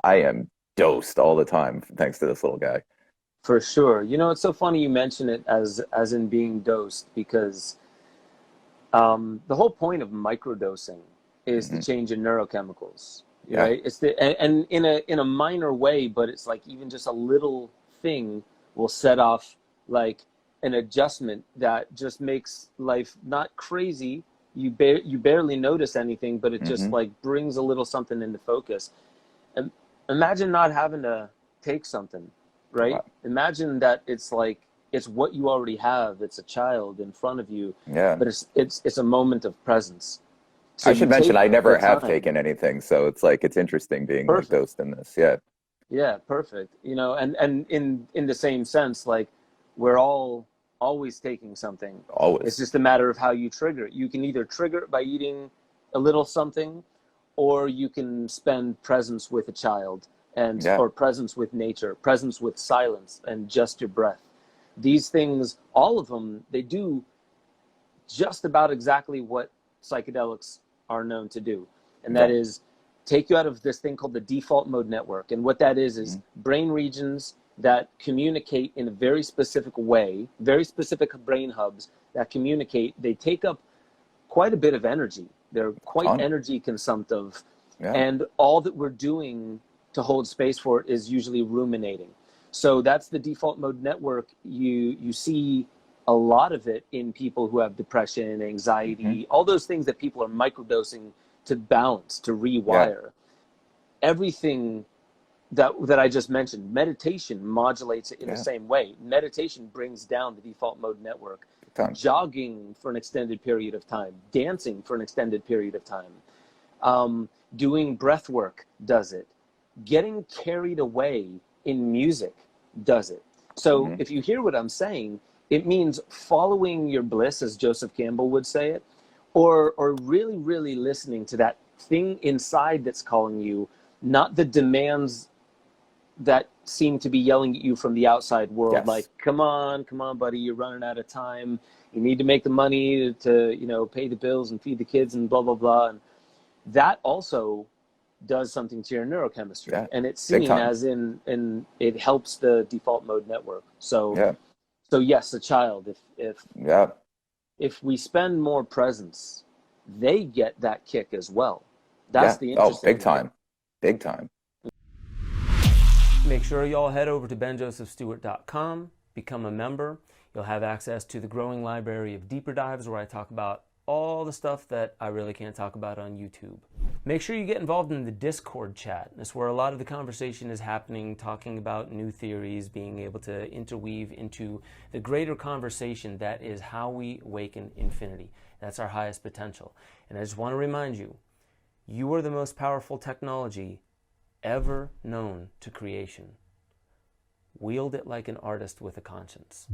I am dosed all the time thanks to this little guy. For sure. You know, it's so funny you mention it as in being dosed because the whole point of microdosing is to Hmm. change your neurochemicals, Yeah, right? It's and in a minor way, but it's like even just a little thing will set off like an adjustment that just makes life not crazy. You barely notice anything, but it just hmm, like brings a little something into focus. And imagine not having to take something, right? wow. Imagine that it's like it's what you already have. It's a child in front of you, Yeah. but it's a moment of presence. So I you should mention I take the never have time. taken anything, so it's like it's interesting being like Perfect. dosed in this. Yeah, Yeah, perfect. You know, and in the same sense, like we're all always taking something. It's always. just a matter of how you trigger it. You can either trigger it by eating a little something, or you can spend presence with a child and Yeah, or presence with nature, presence with silence and just your breath. These things, all of them, they do just about exactly what psychedelics are known to do. And that okay. is take you out of this thing called the default mode network. And what that is Mhm. brain regions that communicate in a very specific way, very specific brain hubs that communicate. They take up quite a bit of energy. They're A quite ton. energy consumptive. Yeah, And all that we're doing to hold space for it is usually ruminating. So that's the default mode network. You see a lot of it in people who have depression, hmm, anxiety, all those things that people are microdosing to balance, to yeah, rewire. Everything that I just mentioned, meditation modulates it in the yeah, same way. Meditation brings down the default mode network. big time. Jogging for an extended period of time, dancing for an extended period of time, doing breath work does it. Getting carried away in music does it. So Hmm. if you hear what I'm saying, it means following your bliss, as Joseph Campbell would say it, or really, really listening to that thing inside that's calling you, not the demands that seem to be yelling at you from the outside world, like, Yes. come on, buddy, you're running out of time. You need to make the money to, pay the bills and feed the kids and blah, blah, blah. And that also does something to your neurochemistry. Yeah, And it's big seen time. as in it helps the default mode network. Yeah, So yes, a child, yeah, if we spend more presence, they get that kick as well. That's yeah. the Oh, interesting big thing. time. Big time. Make sure y'all head over to benjosephstewart.com, become a member. You'll have access to the growing library of deeper dives where I talk about all the stuff that I really can't talk about on YouTube. Make sure you get involved in the Discord chat. That's where a lot of the conversation is happening, talking about new theories, being able to interweave into the greater conversation that is how we awaken infinity. That's our highest potential. And I just want to remind you, you are the most powerful technology ever known to creation. Wield it like an artist with a conscience.